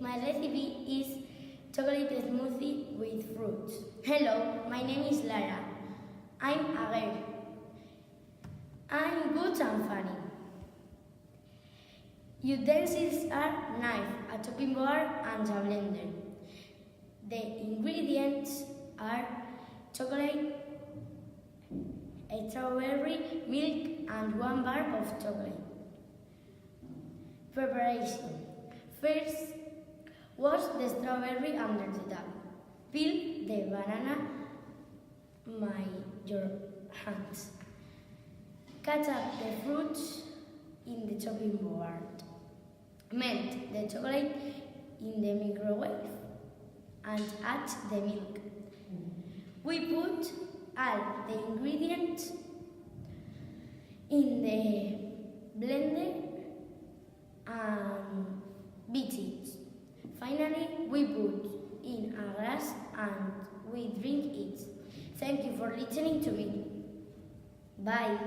My recipe is chocolate smoothie with fruits. Hello, my name is Lara. I'm a girl. I'm good and funny. Utensils are knife, a chopping board and a blender. The ingredients are chocolate, a strawberry, milk and 1 bar of chocolate. Preparation. First, wash the strawberry under the tap. Peel the banana by your hands. Cut up the fruits in the chopping board. Melt the chocolate in the microwave and add the milk. We put all the ingredients in the blender and beat it. Finally, we put in a glass and we drink it. Thank you for listening to me. Bye.